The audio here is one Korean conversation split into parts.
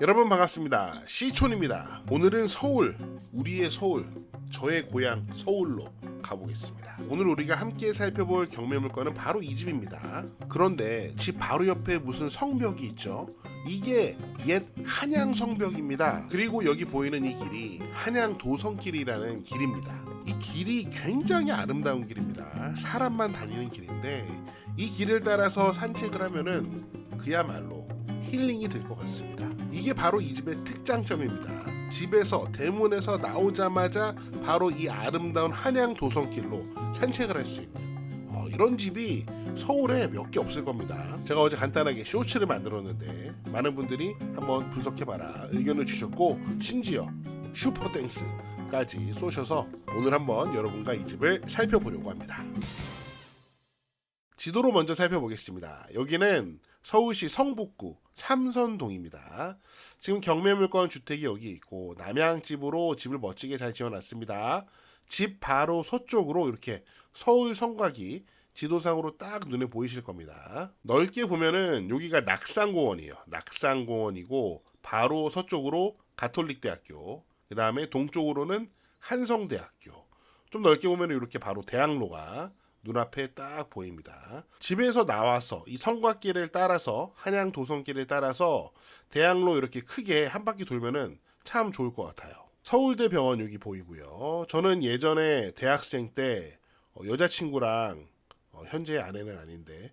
여러분 반갑습니다. 시촌입니다. 오늘은 서울, 우리의 서울, 저의 고향 서울로 가보겠습니다. 오늘 우리가 함께 살펴볼 경매 물건은 바로 이 집입니다. 그런데 집 바로 옆에 무슨 성벽이 있죠? 이게 옛 한양 성벽입니다. 그리고 여기 보이는 이 길이 한양 도성길이라는 길입니다. 이 길이 굉장히 아름다운 길입니다. 사람만 다니는 길인데 이 길을 따라서 산책을 하면은 그야말로 힐링이 될 것 같습니다. 이게 바로 이 집의 특장점입니다. 집에서 대문에서 나오자마자 바로 이 아름다운 한양 도성길로 산책을 할 수 있는 이런 집이 서울에 몇 개 없을 겁니다. 제가 어제 간단하게 쇼츠를 만들었는데 많은 분들이 한번 분석해봐라 의견을 주셨고 심지어 슈퍼땡스까지 쏘셔서 오늘 한번 여러분과 이 집을 살펴보려고 합니다. 지도로 먼저 살펴보겠습니다. 여기는 서울시 성북구 삼선동입니다. 지금 경매물건 주택이 여기 있고 남양집으로 집을 멋지게 잘 지어놨습니다. 집 바로 서쪽으로 이렇게 서울 성곽이 지도상으로 딱 눈에 보이실 겁니다. 넓게 보면은 여기가 낙산공원이에요. 낙산공원이고 바로 서쪽으로 가톨릭대학교, 그 다음에 동쪽으로는 한성대학교, 좀 넓게 보면 이렇게 바로 대학로가 눈앞에 딱 보입니다. 집에서 나와서 이 성곽길을 따라서 한양 도성길을 따라서 대학로 이렇게 크게 한 바퀴 돌면은 참 좋을 것 같아요. 서울대 병원 여기 보이고요. 저는 예전에 대학생 때 여자친구랑 현재 아내는 아닌데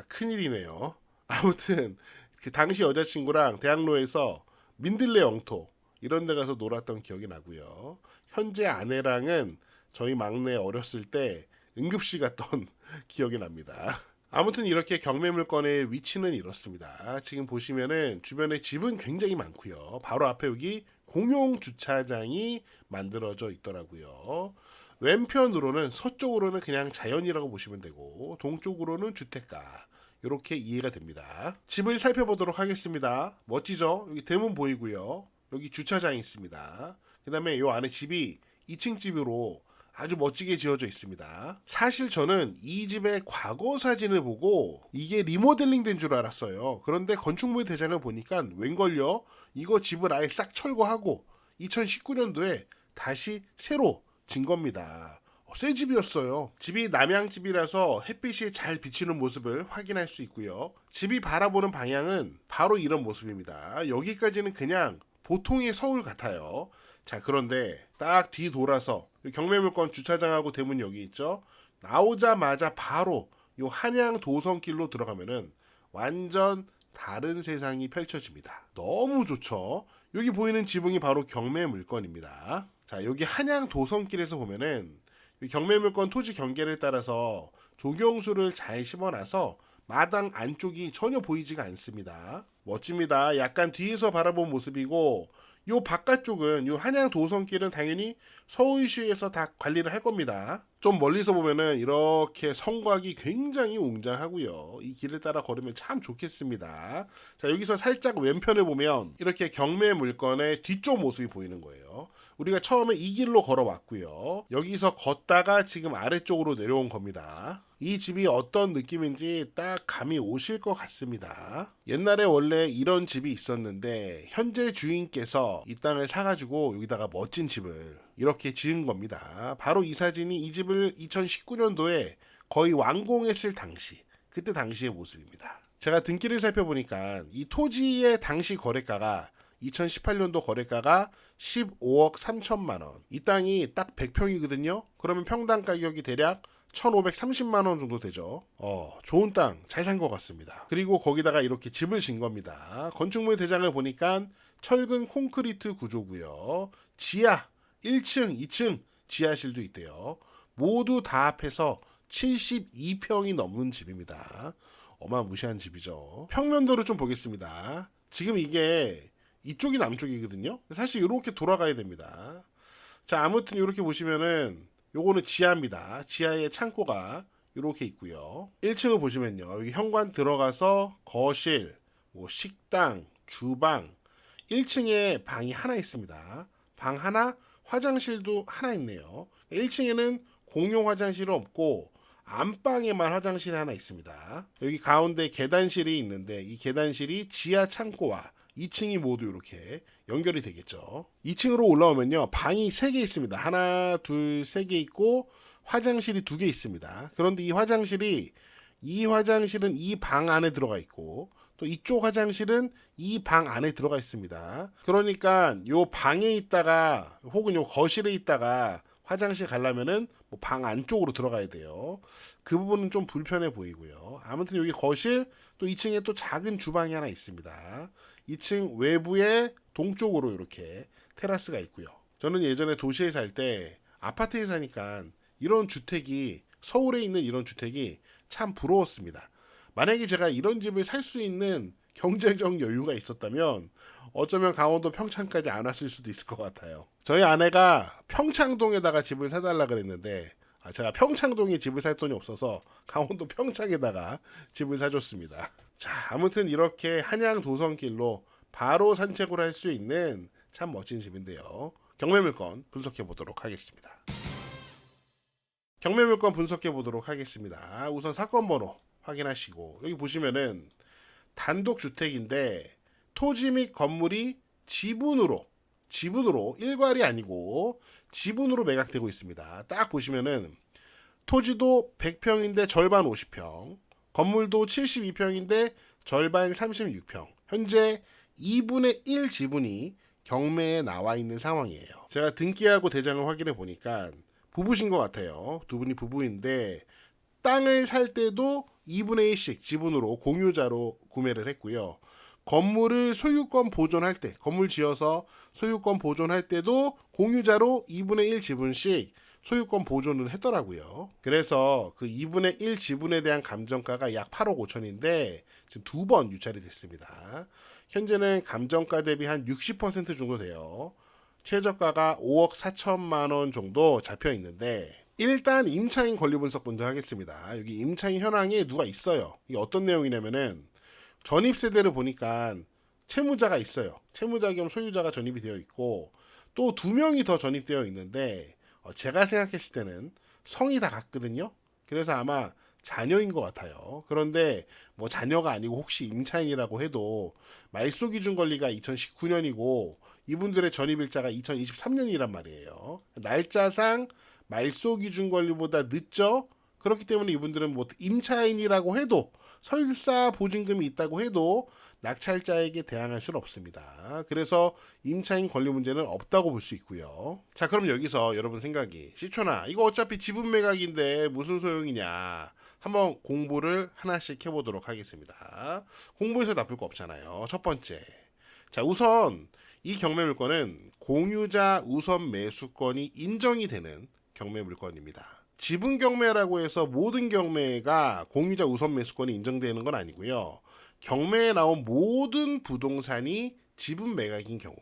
큰일이네요. 아무튼 그 당시 여자친구랑 대학로에서 민들레 영토 이런 데 가서 놀았던 기억이 나고요. 현재 아내랑은 저희 막내 어렸을 때 응급실 갔던 기억이 납니다. 아무튼 이렇게 경매 물건의 위치는 이렇습니다. 지금 보시면은 주변에 집은 굉장히 많고요. 바로 앞에 여기 공용 주차장이 만들어져 있더라고요. 왼편으로는 서쪽으로는 그냥 자연이라고 보시면 되고 동쪽으로는 주택가 이렇게 이해가 됩니다. 집을 살펴보도록 하겠습니다. 멋지죠? 여기 대문 보이고요. 여기 주차장이 있습니다. 그 다음에 이 안에 집이 2층 집으로 아주 멋지게 지어져 있습니다. 사실 저는 이 집의 과거 사진을 보고 이게 리모델링 된 줄 알았어요. 그런데 건축물 대전을 보니까 웬걸요? 이거 집을 아예 싹 철거하고 2019년도에 다시 새로 진 겁니다. 새 집이었어요. 집이 남양집이라서 햇빛이 잘 비치는 모습을 확인할 수 있고요. 집이 바라보는 방향은 바로 이런 모습입니다. 여기까지는 그냥 보통의 서울 같아요. 자, 그런데 딱 뒤 돌아서 경매물건 주차장하고 대문 여기 있죠. 나오자마자 바로 요 한양 도성길로 들어가면은 완전 다른 세상이 펼쳐집니다. 너무 좋죠. 여기 보이는 지붕이 바로 경매물건입니다. 자, 여기 한양 도성길에서 보면은 경매물건 토지 경계를 따라서 조경수를 잘 심어놔서 마당 안쪽이 전혀 보이지가 않습니다. 멋집니다. 약간 뒤에서 바라본 모습이고 요 바깥쪽은 요 한양 도성길은 당연히 서울시에서 다 관리를 할 겁니다. 좀 멀리서 보면은 이렇게 성곽이 굉장히 웅장하고요. 이 길을 따라 걸으면 참 좋겠습니다. 자, 여기서 살짝 왼편을 보면 이렇게 경매 물건의 뒤쪽 모습이 보이는 거예요. 우리가 처음에 이 길로 걸어왔고요. 여기서 걷다가 지금 아래쪽으로 내려온 겁니다. 이 집이 어떤 느낌인지 딱 감이 오실 것 같습니다. 옛날에 원래 이런 집이 있었는데 현재 주인께서 이 땅을 사가지고 여기다가 멋진 집을 이렇게 지은 겁니다. 바로 이 사진이 이 집을 2019년도에 거의 완공했을 당시, 그때 당시의 모습입니다. 제가 등기를 살펴보니까 이 토지의 당시 거래가가 2018년도 거래가가 15억 3천만 원. 이 땅이 딱 100평이거든요. 그러면 평당 가격이 대략 1,530만 원 정도 되죠. 좋은 땅 잘 산 것 같습니다. 그리고 거기다가 이렇게 집을 진 겁니다. 건축물 대장을 보니까 철근 콘크리트 구조고요. 지하 1층, 2층 지하실도 있대요. 모두 다 합해서 72평이 넘는 집입니다. 어마무시한 집이죠. 평면도를 좀 보겠습니다. 지금 이게 이쪽이 남쪽이거든요. 사실 이렇게 돌아가야 됩니다. 자, 아무튼 이렇게 보시면은 요거는 지하입니다. 지하에 창고가 이렇게 있고요. 1층을 보시면요. 여기 현관 들어가서 거실, 식당, 주방, 1층에 방이 하나 있습니다. 방 하나, 화장실도 하나 있네요. 1층에는 공용 화장실은 없고 안방에만 화장실이 하나 있습니다. 여기 가운데 계단실이 있는데 이 계단실이 지하 창고와 2층이 모두 이렇게 연결이 되겠죠. 2층으로 올라오면요. 방이 3개 있습니다. 하나, 둘, 3개 있고 화장실이 2개 있습니다. 그런데 이 화장실은 이 방 안에 들어가 있고 또 이쪽 화장실은 이 방 안에 들어가 있습니다. 그러니까 요 방에 있다가 혹은 요 거실에 있다가 화장실 가려면은 뭐 방 안쪽으로 들어가야 돼요. 그 부분은 좀 불편해 보이고요. 아무튼 여기 거실 또 2층에 또 작은 주방이 하나 있습니다. 2층 외부에 동쪽으로 이렇게 테라스가 있고요. 저는 예전에 도시에 살 때 아파트에 사니까 이런 주택이 서울에 있는 이런 주택이 참 부러웠습니다. 만약에 제가 이런 집을 살 수 있는 경제적 여유가 있었다면 어쩌면 강원도 평창까지 안 왔을 수도 있을 것 같아요. 저희 아내가 평창동에다가 집을 사달라 그랬는데 제가 평창동에 집을 살 돈이 없어서 강원도 평창에다가 집을 사줬습니다. 자, 아무튼 이렇게 한양 도성길로 바로 산책을 할 수 있는 참 멋진 집인데요. 경매물건 분석해 보도록 하겠습니다. 경매물건 분석해 보도록 하겠습니다. 우선 사건 번호 확인하시고 여기 보시면은 단독주택인데 토지 및 건물이 지분으로 일괄이 아니고 지분으로 매각되고 있습니다. 딱 보시면은 토지도 100평인데 절반 50평, 건물도 72평인데 절반 36평. 현재 2분의 1 지분이 경매에 나와 있는 상황이에요. 제가 등기하고 대장을 확인해 보니까 부부신 것 같아요. 두 분이 부부인데 땅을 살 때도 2분의 1씩 지분으로 공유자로 구매를 했고요. 건물을 소유권 보존할 때, 건물 지어서 소유권 보존할 때도 공유자로 2분의 1 지분씩 소유권 보존을 했더라고요. 그래서 그 2분의 1 지분에 대한 감정가가 약 8억 5천인데 지금 2번 유찰이 됐습니다. 현재는 감정가 대비 한 60% 정도 돼요. 최저가가 5억 4천만 원 정도 잡혀 있는데 일단 임차인 권리 분석 먼저 하겠습니다. 여기 임차인 현황에 누가 있어요. 이게 어떤 내용이냐면은 전입 세대를 보니까 채무자가 있어요. 채무자 겸 소유자가 전입이 되어 있고 또 2명이 더 전입되어 있는데 제가 생각했을 때는 성이 다 같거든요. 그래서 아마 자녀인 것 같아요. 그런데 뭐 자녀가 아니고 혹시 임차인이라고 해도 말소 기준 권리가 2019년이고 이분들의 전입일자가 2023년이란 말이에요. 날짜상 말소 기준 권리보다 늦죠. 그렇기 때문에 이분들은 뭐 임차인이라고 해도 설사 보증금이 있다고 해도 낙찰자에게 대항할 수는 없습니다. 그래서 임차인 권리 문제는 없다고 볼 수 있고요. 자, 그럼 여기서 여러분 생각이 시초나 이거 어차피 지분 매각인데 무슨 소용이냐 한번 공부를 하나씩 해보도록 하겠습니다. 공부해서 나쁠 거 없잖아요. 첫 번째, 자 우선 이 경매물건은 공유자 우선 매수권이 인정이 되는 경매물건입니다. 지분 경매라고 해서 모든 경매가 공유자 우선 매수권이 인정되는 건 아니고요. 경매에 나온 모든 부동산이 지분 매각인 경우,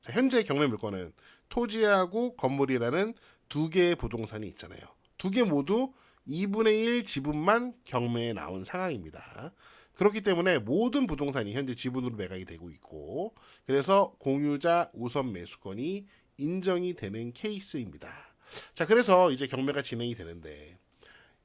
자, 현재 경매 물건은 토지하고 건물이라는 2개의 부동산이 있잖아요. 2개 모두 2분의 1 지분만 경매에 나온 상황입니다. 그렇기 때문에 모든 부동산이 현재 지분으로 매각이 되고 있고 그래서 공유자 우선 매수권이 인정이 되는 케이스입니다. 자, 그래서 이제 경매가 진행이 되는데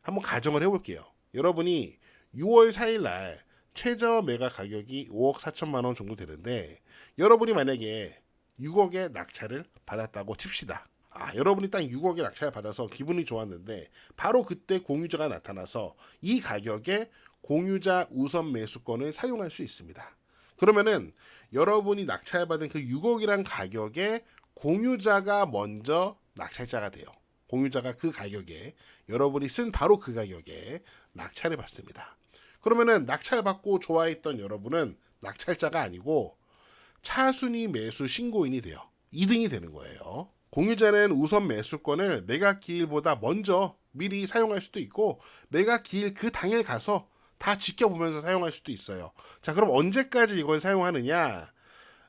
한번 가정을 해볼게요. 여러분이 6월 4일 날 최저 매각 가격이 5억 4천만 원 정도 되는데 여러분이 만약에 6억에 낙찰을 받았다고 칩시다. 여러분이 딱 6억에 낙찰을 받아서 기분이 좋았는데 바로 그때 공유자가 나타나서 이 가격에 공유자 우선 매수권을 사용할 수 있습니다. 그러면은 여러분이 낙찰받은 그 6억이란 가격에 공유자가 먼저 낙찰자가 돼요. 공유자가 그 가격에 여러분이 쓴 바로 그 가격에 낙찰을 받습니다. 그러면은 낙찰받고 좋아했던 여러분은 낙찰자가 아니고 차순위 매수 신고인이 돼요. 2등이 되는 거예요. 공유자는 우선 매수권을 매각 기일보다 먼저 미리 사용할 수도 있고 매각 기일 그 당일 가서 다 지켜보면서 사용할 수도 있어요. 자, 그럼 언제까지 이걸 사용하느냐?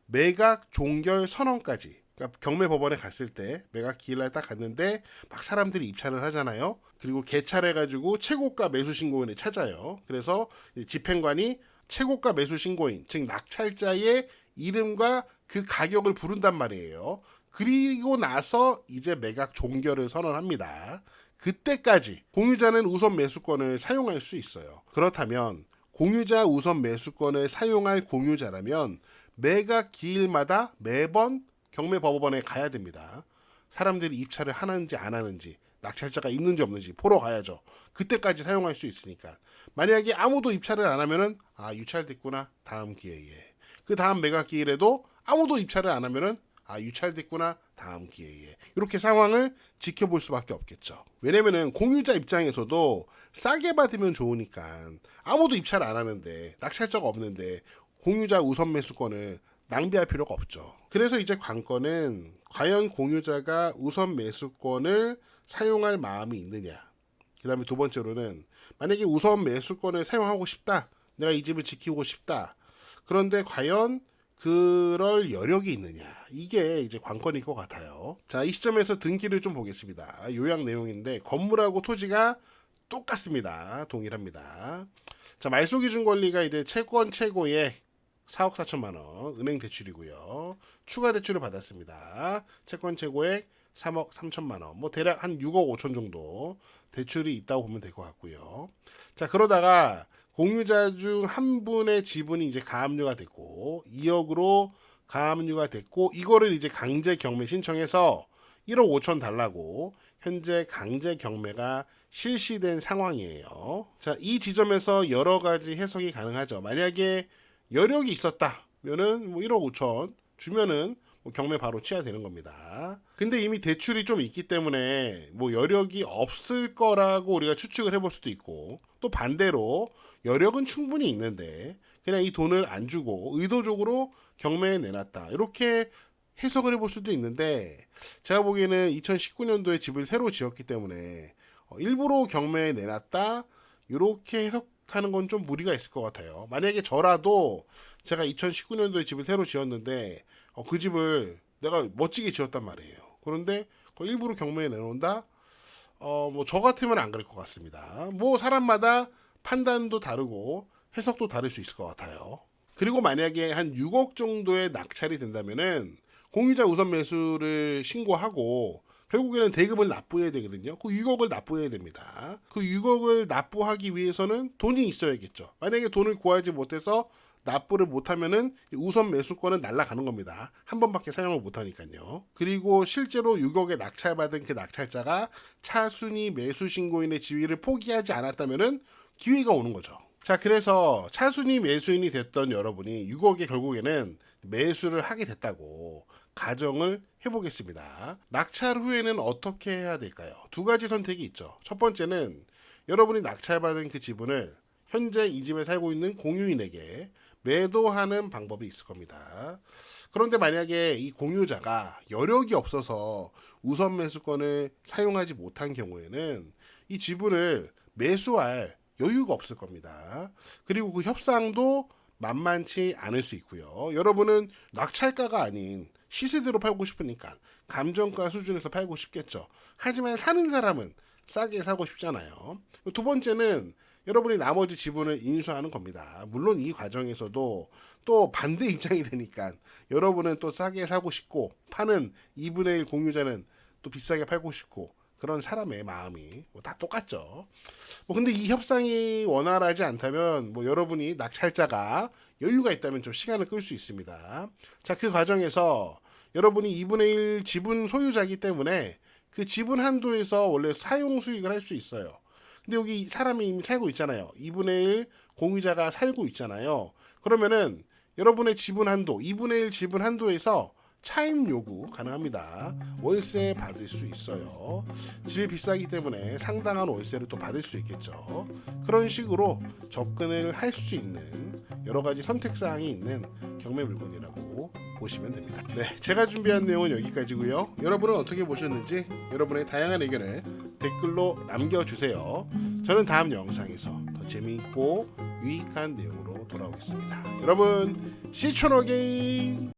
매각 종결 선언까지. 그러니까 경매법원에 갔을 때 매각 기일날 딱 갔는데 막 사람들이 입찰을 하잖아요. 그리고 개찰해가지고 최고가 매수 신고인을 찾아요. 그래서 집행관이 최고가 매수 신고인, 즉 낙찰자의 이름과 그 가격을 부른단 말이에요. 그리고 나서 이제 매각 종결을 선언합니다. 그때까지 공유자는 우선 매수권을 사용할 수 있어요. 그렇다면 공유자 우선 매수권을 사용할 공유자라면 매각 기일마다 매번 경매법원에 가야 됩니다. 사람들이 입찰을 하는지 안 하는지, 낙찰자가 있는지 없는지 보러 가야죠. 그때까지 사용할 수 있으니까. 만약에 아무도 입찰을 안 하면은 유찰됐구나, 다음 기회에. 그 다음 매각 기일에도 아무도 입찰을 안 하면은 유찰됐구나, 다음 기회에. 이렇게 상황을 지켜볼 수밖에 없겠죠. 왜냐면은 공유자 입장에서도 싸게 받으면 좋으니까 아무도 입찰 안 하는데, 낙찰자가 없는데 공유자 우선 매수권을 낭비할 필요가 없죠. 그래서 이제 관건은 과연 공유자가 우선 매수권을 사용할 마음이 있느냐. 그 다음에 두 번째로는 만약에 우선 매수권을 사용하고 싶다, 내가 이 집을 지키고 싶다, 그런데 과연 그럴 여력이 있느냐, 이게 이제 관건일 것 같아요. 자, 이 시점에서 등기를 좀 보겠습니다. 요약 내용인데 건물하고 토지가 똑같습니다. 동일합니다. 자, 말소기준 권리가 이제 채권 최고액 4억 4천만 원 은행 대출이고요. 추가 대출을 받았습니다. 채권 최고액 3억 3천만 원, 뭐 대략 한 6억 5천 정도 대출이 있다고 보면 될 것 같고요. 자, 그러다가 공유자 중 한 분의 지분이 이제 가압류가 됐고 2억으로 가압류가 됐고, 이거를 이제 강제 경매 신청해서 1억 5천 달라고 현재 강제 경매가 실시된 상황이에요. 자, 이 지점에서 여러 가지 해석이 가능하죠. 만약에 여력이 있었다면은 뭐 1억 5천 주면은 뭐 경매 바로 취하되는 겁니다. 근데 이미 대출이 좀 있기 때문에 뭐 여력이 없을 거라고 우리가 추측을 해볼 수도 있고, 또 반대로 여력은 충분히 있는데 그냥 이 돈을 안 주고 의도적으로 경매에 내놨다, 이렇게 해석을 해볼 수도 있는데, 제가 보기에는 2019년도에 집을 새로 지었기 때문에 일부러 경매에 내놨다, 이렇게 해석하는 건 좀 무리가 있을 것 같아요. 만약에 저라도 제가 2019년도에 집을 새로 지었는데 그 집을 내가 멋지게 지었단 말이에요. 그런데 그걸 일부러 경매에 내놓는다? 뭐 저 같으면 안 그럴 것 같습니다. 뭐 사람마다 판단도 다르고 해석도 다를 수 있을 것 같아요. 그리고 만약에 한 6억 정도의 낙찰이 된다면은 공유자 우선 매수를 신고하고 결국에는 대금을 납부해야 되거든요. 그 6억을 납부해야 됩니다. 그 6억을 납부하기 위해서는 돈이 있어야겠죠. 만약에 돈을 구하지 못해서 납부를 못하면은 우선 매수권은 날아가는 겁니다. 한 번밖에 사용을 못하니까요. 그리고 실제로 6억에 낙찰받은 그 낙찰자가 차순위 매수 신고인의 지위를 포기하지 않았다면은 기회가 오는 거죠. 자, 그래서 차순위 매수인이 됐던 여러분이 6억에 결국에는 매수를 하게 됐다고 가정을 해보겠습니다. 낙찰 후에는 어떻게 해야 될까요? 두 가지 선택이 있죠. 첫 번째는 여러분이 낙찰받은 그 지분을 현재 이 집에 살고 있는 공유인에게 매도하는 방법이 있을 겁니다. 그런데 만약에 이 공유자가 여력이 없어서 우선 매수권을 사용하지 못한 경우에는 이 지분을 매수할 여유가 없을 겁니다. 그리고 그 협상도 만만치 않을 수 있고요. 여러분은 낙찰가가 아닌 시세대로 팔고 싶으니까 감정가 수준에서 팔고 싶겠죠. 하지만 사는 사람은 싸게 사고 싶잖아요. 두 번째는 여러분이 나머지 지분을 인수하는 겁니다. 물론 이 과정에서도 또 반대 입장이 되니까 여러분은 또 싸게 사고 싶고, 파는 2분의 1 공유자는 또 비싸게 팔고 싶고, 그런 사람의 마음이 뭐 다 똑같죠. 뭐 근데 이 협상이 원활하지 않다면 뭐 여러분이 낙찰자가 여유가 있다면 좀 시간을 끌 수 있습니다. 자, 그 과정에서 여러분이 2분의 1 지분 소유자이기 때문에 그 지분 한도에서 원래 사용 수익을 할 수 있어요. 근데 여기 사람이 이미 살고 있잖아요. 2분의 1 공유자가 살고 있잖아요. 그러면은 여러분의 지분 한도, 2분의 1 지분 한도에서 차임 요구 가능합니다. 월세 받을 수 있어요. 집이 비싸기 때문에 상당한 월세를 또 받을 수 있겠죠. 그런 식으로 접근을 할 수 있는 여러 가지 선택사항이 있는 경매 물건이라고 보시면 됩니다. 네, 제가 준비한 내용은 여기까지고요. 여러분은 어떻게 보셨는지 여러분의 다양한 의견을 댓글로 남겨주세요. 저는 다음 영상에서 더 재미있고 유익한 내용으로 돌아오겠습니다. 여러분, See you again.